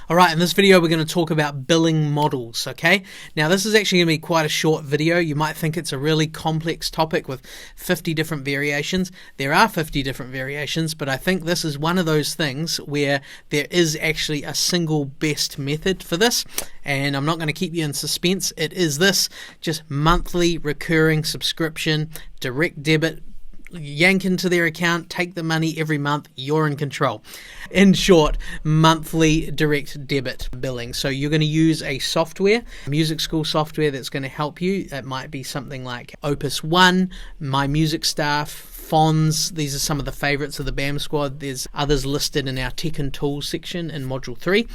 Alright, in this video we're going to talk about billing models, okay? Now this is actually going to be quite a short video. You might think it's a really complex topic with 50 different variations. There are 50 different variations, but I think this is one of those things where there is actually a single best method for this, and I'm not going to keep you in suspense. It is this, just monthly recurring subscription, direct debit, yank into their account, take the money every month, you're in control. In short, monthly direct debit billing. So you're going to use a software, music school software that's going to help you. It might be something like Opus One, My Music Staff, Fonz. These are some of the favorites of the BAM squad. There's others listed in our Tech and Tools section in Module 3.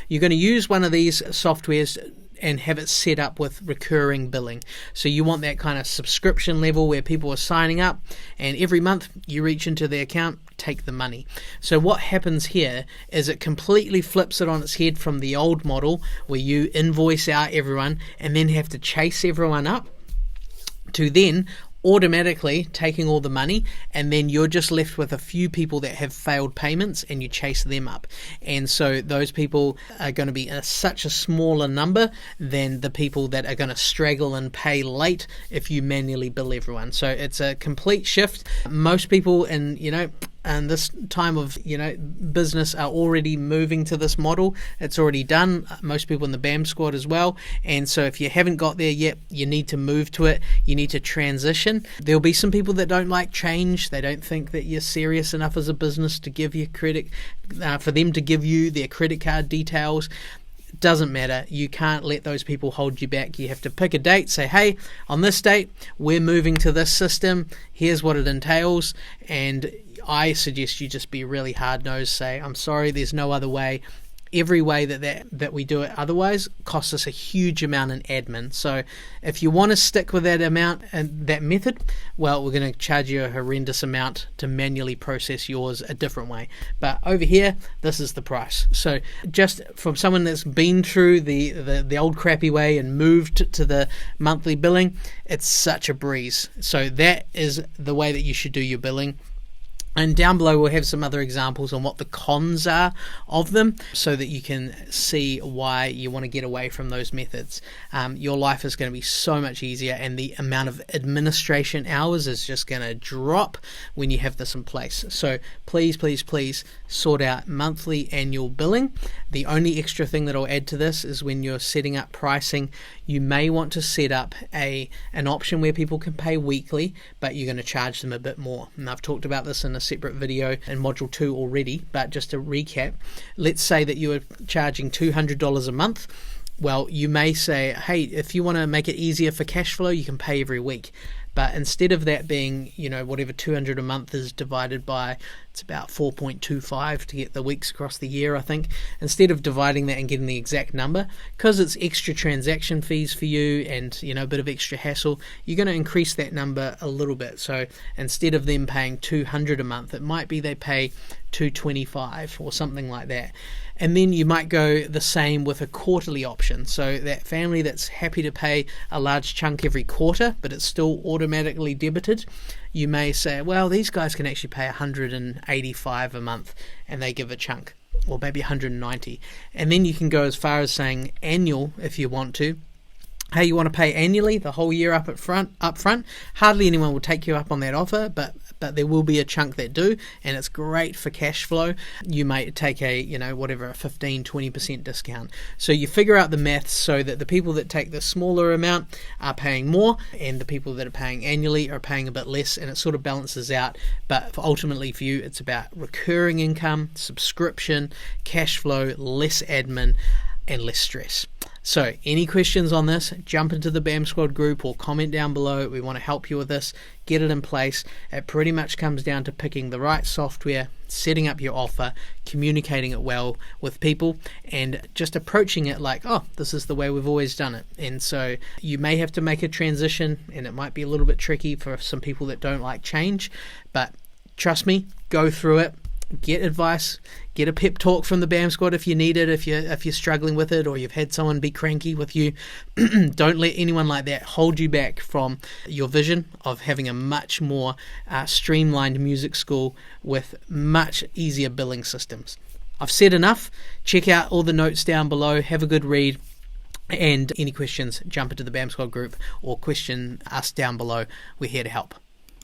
You're going to use one of these softwares and have it set up with recurring billing. So you want that kind of subscription level where people are signing up and every month you reach into their account, take the money. So what happens here is it completely flips it on its head from the old model where you invoice out everyone and then have to chase everyone up, to then automatically taking all the money, and then you're just left with a few people that have failed payments and you chase them up. And so those people are going to be such a smaller number than the people that are going to straggle and pay late if you manually bill everyone. So it's a complete shift. Most people and this time of business are already moving to this model. It's already done. Most people in the BAM squad as well. And so if you haven't got there yet, you need to move to it. You need to transition. There'll be some people that don't like change. They don't think that you're serious enough as a business to give you credit, for them to give you their credit card details. Doesn't matter. You can't let those people hold you back. You have to pick a date, say, hey, on this date, we're moving to this system. Here's what it entails. And I suggest you just be really hard-nosed, say, I'm sorry, there's no other way. Every way that we do it otherwise costs us a huge amount in admin. So if you want to stick with that amount and that method, well, we're going to charge you a horrendous amount to manually process yours a different way. But over here, this is the price. So just from someone that's been through the old crappy way and moved to the monthly billing, it's such a breeze. So that is the way that you should do your billing. And down below we'll have some other examples on what the cons are of them so that you can see why you want to get away from those methods. Your life is going to be so much easier and the amount of administration hours is just going to drop when you have this in place. So please, please, please sort out monthly annual billing. The only extra thing that I'll add to this is when you're setting up pricing, you may want to set up an option where people can pay weekly, but you're going to charge them a bit more. And I've talked about this in a separate video in Module 2 already, but just to recap, let's say that you are charging $200 a month. Well, you may say, hey, if you want to make it easier for cash flow, you can pay every week. But instead of that being, whatever $200 a month is divided by, it's about 4.25 to get the weeks across the year, I think. Instead of dividing that and getting the exact number, because it's extra transaction fees for you and, a bit of extra hassle, you're going to increase that number a little bit. So instead of them paying $200 a month, it might be they pay $225 or something like that. And then you might go the same with a quarterly option. So that family that's happy to pay a large chunk every quarter, but it's still automatically debited, you may say, well, these guys can actually pay $185 a month and they give a chunk, or maybe $190. And then you can go as far as saying annual if you want to. Hey, you want to pay annually the whole year up front? Hardly anyone will take you up on that offer, but there will be a chunk that do, and it's great for cash flow. You may take a 15-20% discount. So you figure out the maths so that the people that take the smaller amount are paying more, and the people that are paying annually are paying a bit less, and it sort of balances out. But ultimately for you, it's about recurring income, subscription, cash flow, less admin, and less stress. So any questions on this, jump into the BAM Squad group or comment down below. We want to help you with this, get it in place. It pretty much comes down to picking the right software, setting up your offer, communicating it well with people, and just approaching it like, oh, this is the way we've always done it. And so you may have to make a transition, and it might be a little bit tricky for some people that don't like change, but trust me, go through it. Get advice, get a pep talk from the BAM squad if you need it, if you're struggling with it or you've had someone be cranky with you. Don't let anyone like that hold you back from your vision of having a much more streamlined music school with much easier billing systems. I've said enough. Check out all the notes down below. Have a good read. And any questions, jump into the BAM Squad group or question us down below. We're here to help.